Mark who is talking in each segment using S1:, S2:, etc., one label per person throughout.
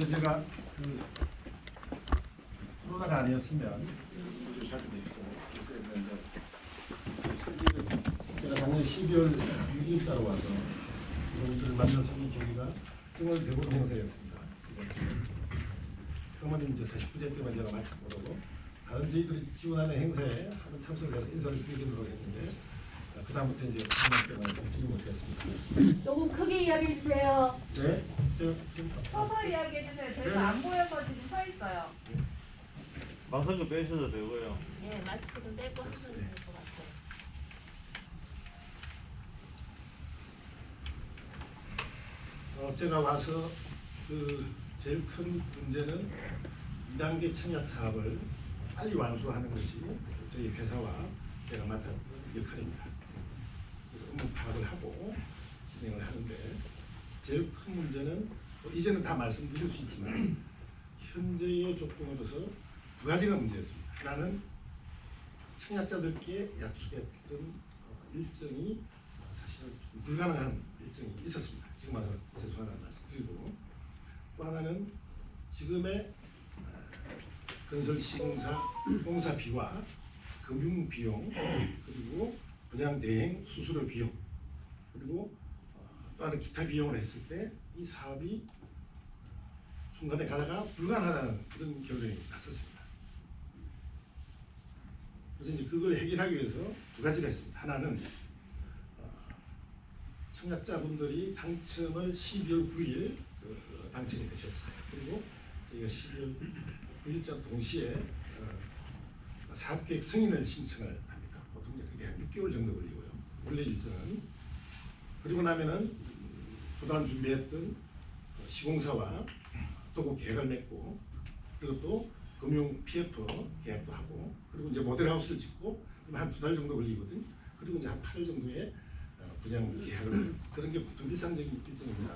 S1: 그래서 제가 코로나가 아니었으면 제가 작년 12월 6일자로 와서 여러분들을 만나서 이 저희가 등을 대본 행사였습니다. 평화는 이제 49제 때만 제가 마치고 그러고 다른 저희들이 지원하는 행사에 한번 참석해서 인사를 드리도록 했는데 그 다음부터 이제 코로나 때문에 드리지 못했습니다.
S2: 조금 크게 이야기해 주세요.
S1: 네, 지금
S3: 서서 이야기해 주세요. 저희가 안 보여서 지금 서 있어요.
S4: 마스크 빼셔도 되고요.
S2: 네, 마스크도 떼고 하셔도 될 것 같아요.
S1: 제가 와서 제일 큰 문제는 2단계 청약 사업을 빨리 완수하는 것이 저희 회사와 제가 맡은 역할입니다. 그래서 업무 파악을 하고 진행을 하는데 제일 큰 문제는 이제는 다 말씀드릴 수 있지만 현재의 조건으로서 두 가지가 문제였습니다. 하나는 청약자들께 약속했던 일정이 사실은 좀 불가능한 일정이 있었습니다. 지금 와서 죄송하다는 말씀 드리고 또 하나는 지금의 건설 시공사 공사비와 금융비용 그리고 분양 대행 수수료 비용 그리고 또 하나 기타 비용을 했을 때 이 사업이 중간에 가다가 불가능하다는 그런 결론이 났었습니다. 그래서 이제 그걸 해결하기 위해서 두 가지를 했습니다. 하나는 청약자분들이 당첨을 12월 9일 당첨이 되셨어요. 그리고 저희가 12월 9일자 동시에 사업계획 승인을 신청을 합니다. 보통 그게 한 6개월 정도 걸리고요. 원래 일정은. 그리고 나면은 그동안 준비했던 시공사와 도급 계약을 맺고 그리고 또 금융 PF 계약도 하고 그리고 이제 모델하우스를 짓고 한 2달 정도 걸리거든요. 그리고 이제 한 8일 정도의 분양 계약을 그런 게 보통 일상적인 일정입니다.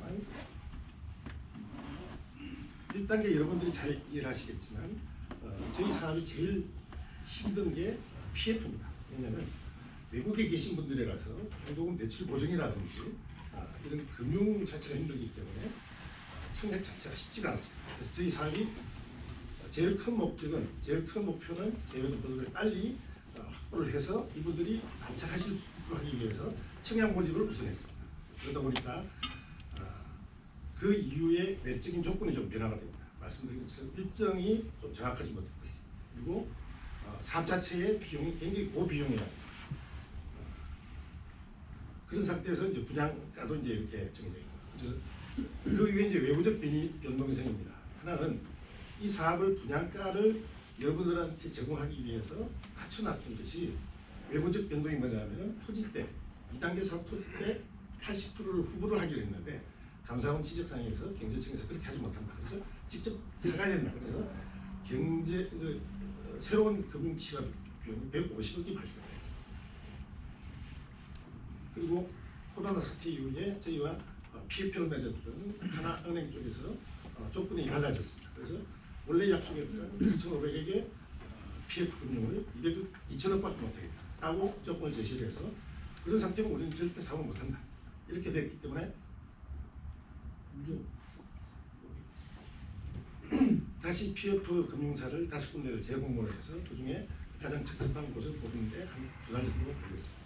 S1: 1단계 여러분들이 잘 이해하시겠지만 저희 사업이 제일 힘든 게 PF입니다. 왜냐하면 외국에 계신 분들이라서 조금 대출 보증이라든지 이런 금융 자체가 힘들기 때문에 청약 자체가 쉽지가 않습니다. 그래서 저희 사업이 제일 큰 목표는 저희들을 빨리 확보를 해서 이분들이 안착하실 수 있도록 하기 위해서 청약 모집을 우선했습니다. 그러다 보니까 그 이후에 외적인 조건이 좀 변화가 됩니다. 말씀드린 것처럼 일정이 좀 정확하지 못했다. 그리고 사업 자체의 비용이 굉장히 고비용이라서 그런 상태에서 이제 분양가도 이제 이렇게 정해져 있고 그래서 그 이후에 이제 외부적 변동이 생깁니다. 하나는 이 사업을 분양가를 여러분들한테 제공하기 위해서 낮춰놨던 것이 외부적 변동이 뭐냐면 토지대 2단계 사업 토지대 80%를 후보를 하기로 했는데 감사원 지적사항에서 경제청에서 그렇게 하지 못한다. 그래서 직접 사가야 된다. 그래서 새로운 금융치가 비용이 150억이 발생했어요. 그리고 코로나 사태 이후에 저희와 PF를 맺었던 하나은행 쪽에서 조건이 달라졌습니다. 그래서 원래 약속했던 2,500억의 PF 금융을 2,000억밖에 못하겠다고 조건을 제시를 해서 그런 상태면 우리는 절대 사업을 못한다. 이렇게 됐기 때문에 다시 PF 금융사를 5군데를 재공모를 해서 그중에 가장 적합한 곳을 뽑는데 한 2달 정도 걸렸습니다.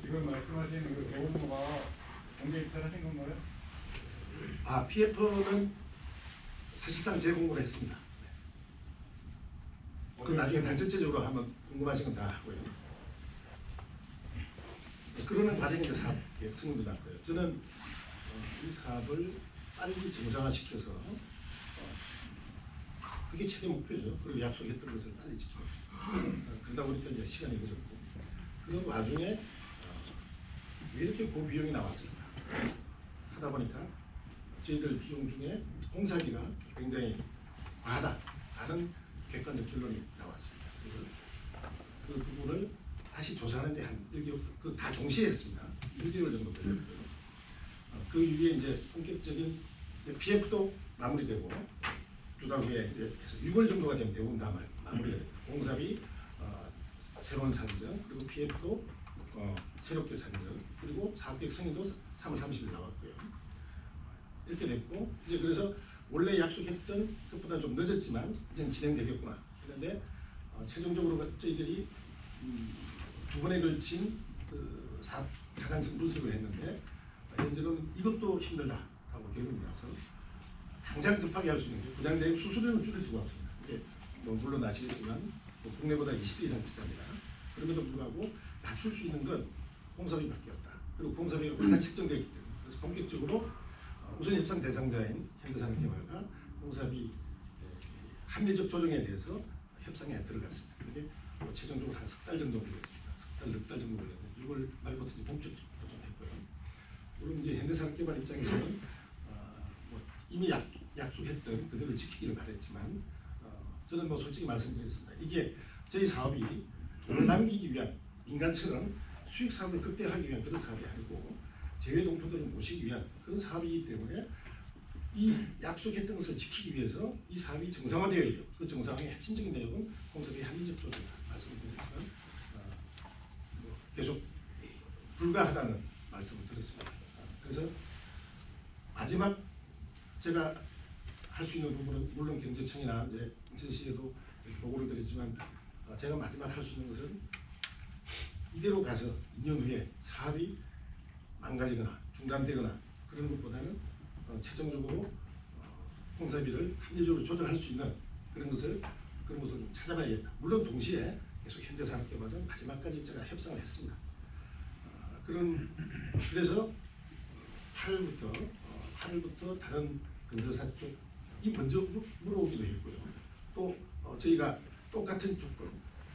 S5: 지금 말씀하시는 그 대공모가 공개 입찰하신 건가요?
S1: PF는 사실상 재공모를 했습니다. 그 나중에 단체적으로 한번 궁금하신 건 다 하고요. 그러는 과정에서 사업 계획 승인도 났고요. 저는 이 사업을 빨리 정상화시켜서 그게 최대 목표죠. 그리고 약속했던 것을 빨리 지키고 그러다 보니까 이제 시간이 늦었고 그 와중에 왜 이렇게 고비용이 나왔을까 하다 보니까 저희들 비용 중에 공사비가 굉장히 과하다라는 객관적 결론이 나왔습니다. 그래서 그 부분을 다시 조사하는데 한 1개월, 그 다 동시에 했습니다. 1개월 정도 걸렸고요. 그 이후에 이제 본격적인 PF도 마무리되고 2달 후에 이제 6월 정도가 되면 대부분 다 마무리가 됩니다. 공사비 새로운 산정, 그리고 PF도 새롭게 산정, 그리고 사업계획 승인도 3월 30일 나왔고요. 이렇게 됐고 이제 그래서 원래 약속했던 것보다 좀 늦었지만 이제 진행되겠구나. 그런데 최종적으로 저희들이 두 번에 걸친 그 사업 가당성 분석을 했는데 현재는 이것도 힘들다라고 결론이 나서 당장 급하게 할 수 있는 게 분양대행 수수료는 줄일 수가 없습니다. 이게 뭐 물론 아시겠지만 국내보다 20배 이상 비쌉니다. 그럼에도 불구하고 낮출 수 있는 건 공사비밖에 없다. 그리고 공사비가 하나 책정되어 있기 때문에 그래서 본격적으로 우선 협상 대상자인 현대산업개발과 공사비 합리적 조정에 대해서 협상에 들어갔습니다. 그게 최종적으로 한 석 달 정도 걸렸습니다. 석 달, 넉 달 정도 걸렸는데 6월 말부터 이제 본격적으로 조정했고요. 물론 이제 현대산업개발 입장에서는 뭐 이미 약속했던 그대로 지키기를 바랬지만 저는 뭐 솔직히 말씀드리겠습니다. 이게 저희 사업이 돈을 남기기 위한 민간처럼 수익 사업을 극대화하기 위한 그런 사업이 아니고 재외 동포들을 모시기 위한 그런 사업이기 때문에 이 약속했던 것을 지키기 위해서 이 사업이 정상화되어야 돼요. 그 정상화의 핵심적인 내용은 공사비 합리적 조정이다 말씀드렸지만 뭐 계속 불가하다는 말씀을 드렸습니다. 그래서 마지막 제가 할 수 있는 부분은 물론 경제청이나 이제 인천시에도 이렇게 보고를 드렸지만 제가 마지막 할 수 있는 것은 이대로 가서 2년 후에 사업이 망가지거나 중단되거나 그런 것보다는 최종적으로 공사비를 합리적으로 조정할 수 있는 그런 것을 좀 찾아봐야겠다. 물론 동시에 계속 현대산업개발은 마지막까지 제가 협상을 했습니다. 그래서 8월부터 다른 건설사 쪽이 먼저 물어오기도 했고요. 또 저희가 똑같은 조건,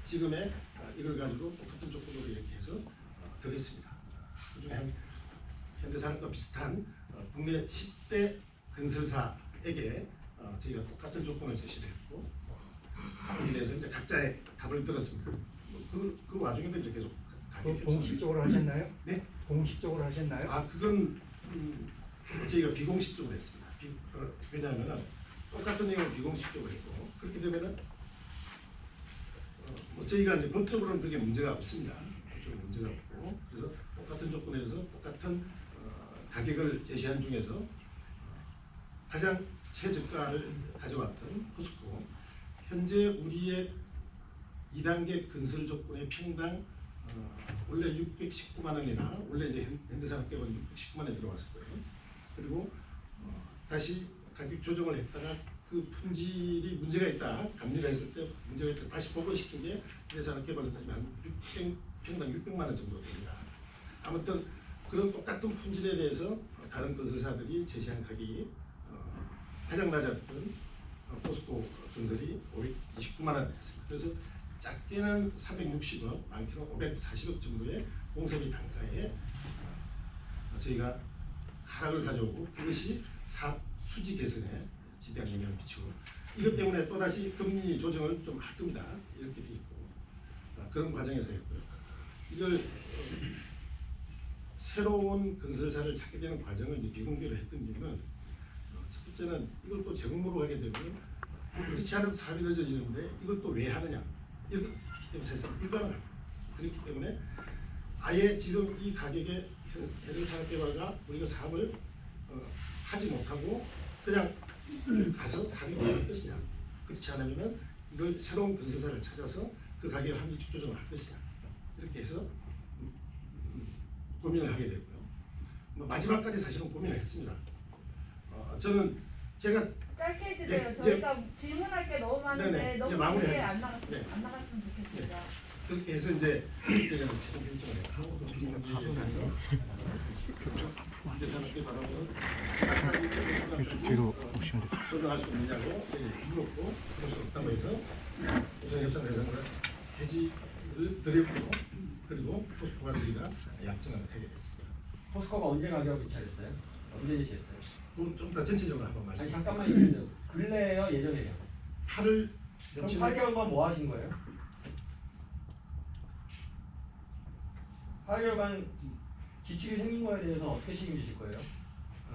S1: 지금의 이걸 가지고 똑같은 조건으로 이렇게 해서 드렸습니다. 그중에 현대산업과 비슷한 국내 10대 건설사에게 저희가 똑같은 조건을 제시를 했고 거기에 대해서 이제 각자의 답을 들었습니다. 그 와중에도 이제 계속
S6: 공식적으로 하셨나요?
S1: 네.
S6: 공식적으로 하셨나요?
S1: 그건 저희가 비공식적으로 했습니다. 왜냐하면 똑같은 내용을 비공식적으로 했고 그렇게 되면은 뭐 저희가 이제 법적으로는 그게 문제가 없습니다. 법적으로 문제가 없고 그래서 똑같은 조건에서 똑같은 가격을 제시한 중에서 가장 최저가를 가져왔던 포스코 현재 우리의 2단계 건설 조건의 평당 원래 619만 원이나 원래 이제 현대산업개발은 619만 원에 들어왔을 거예요. 그리고 다시 가격 조정을 했다가 그 품질이 문제가 있다 감리를 했을 때 문제가 있다 다시 복원시킨 게 현대산업개발은 한 평당 600만 원 정도 됩니다. 아무튼 그런 똑같은 품질에 대해서 다른 건설사들이 제시한 가격이 가장 낮았던 포스코 건설이 529만 원이었습니다. 그래서 작게는 360억, 많게는 540억 정도의 공사비 단가에 저희가 하락을 가져오고 그것이 사업 수지 개선에 지대한 영향을 미치고 이것 때문에 또다시 금리 조정을 좀 할 겁니다. 이렇게 돼 있고 그런 과정에서 했고요. 이걸 새로운 건설사를 찾게 되는 과정을 이제 비공개로 했던 이유는 첫 번째는 이걸 또 재공모로 하게 되면 그렇지 않으면 사업이 늦어지는데 이걸 또 왜 하느냐 이렇기 때문에 사실상 불가능합니다. 그렇기 때문에 아예 지금 이 가격에 현대산업개발과 우리가 사업을 하지 못하고 그냥 가서 사업이 할 것이냐 그렇지 않으면 이걸 새로운 건설사를 찾아서 그 가격을 합리적 조정을 할 것이냐 이렇게 해서 고민을 하게 됐고요. 마지막까지 사실은 고민을 했습니다. 저는 제가
S3: 짧게 해주세요.
S1: 네,
S3: 저희가 질문할 게 너무 많은데
S1: 네네,
S3: 너무
S1: 이제
S3: 길게
S1: 마무리하겠습니다.
S3: 안 나갔으면 좋겠습니다.
S1: 그렇게 해서 이제 제가 최종 결정을 했고
S6: 뒤로 오시면 돼요.
S1: 조정할 수 있느냐고 물었고 그럴 수 없다고 해서 우선 협상 대상을 해지를 드렸고 그리고 포스코가 저희가 약정을 하게 됐습니다.
S7: 포스코가 언제 가격을 বিচা렸어요? 언제 제시했어요?
S1: 좀 더 전체적으로 한번
S7: 아니
S1: 말씀.
S7: 잠깐만 얘기해주세요. 근래예요? 예전에요?
S1: 8월
S7: 그럼
S1: 며칠
S7: 8개월간 뭐 하신 거예요? 8개월간 기출이 생긴 거에 대해서 어떻게 책임지실 거예요?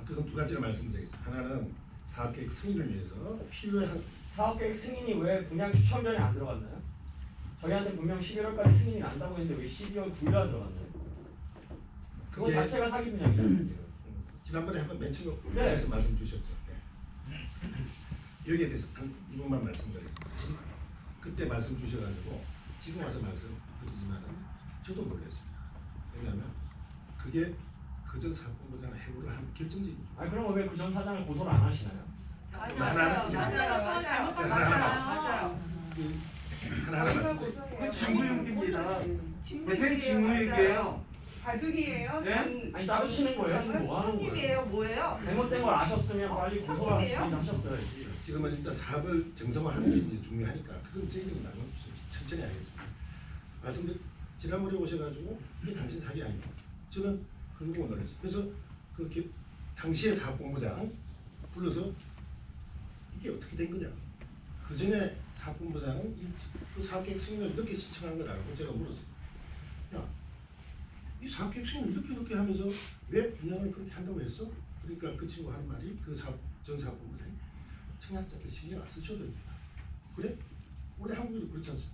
S1: 그건 두 가지를 말씀드리겠습니다. 하나는 사업계획 승인을 위해서 필요한
S7: 사업계획 승인이 왜 분양 추첨 전에 안 들어갔나요? 저희한테 분명 11월까지 승인이 난다고 했는데 왜 12월 9일날 들어갔나요? 그거
S1: 그게-
S7: 자체가 사기 분양이잖아요.
S1: 지난번에 한번 맨 처음에
S7: 네.
S1: 말씀 주셨죠. 네. 여기에 대해서 이 부분만 말씀드리겠습니다. 그때 말씀 주셔가지고 지금 와서 말씀드리지만 저도 놀랐습니다. 왜냐하면 그게 그전 사건보다는 해고를 한 결정적인 이유.
S7: 아니 그럼 왜 그 전 사장을 고소를 안 하시나요?
S3: 맞아요.
S1: 하나하나 말씀드리겠습니다.
S6: 직무유기입니다. 대표님 직무유기예요.
S3: 가족이에요?
S6: 네?
S7: 아니 따로 치는 거예요? 지금 뭐 하는 거예요?
S3: 손님이에요? 뭐예요?
S7: 잘못된 걸 아셨으면 빨리 고소를 하셨어야지.
S1: 지금은 일단 사업을 정상화하는 게 이제 중요하니까 그건 저희들은 나중에 천천히 하겠습니다. 지난번에 오셔가지고 이게 당신 사기 아니고 저는 그런 거 원하죠. 그래서 당시에 사업본부장 불러서 이게 어떻게 된 거냐. 그 전에 사업본부장은 그 사업계획 승인을 늦게 신청한 걸 알고 제가 물었어요. 야, 이 사업계획 승인을 늦게 하면서 왜 분양을 그렇게 한다고 했어? 그러니까 그 친구 하는 말이 전 사업본부장이 청약자들 신경 안 쓰셔도 됩니다. 그래? 원래 한국에도 그렇지 않습니까?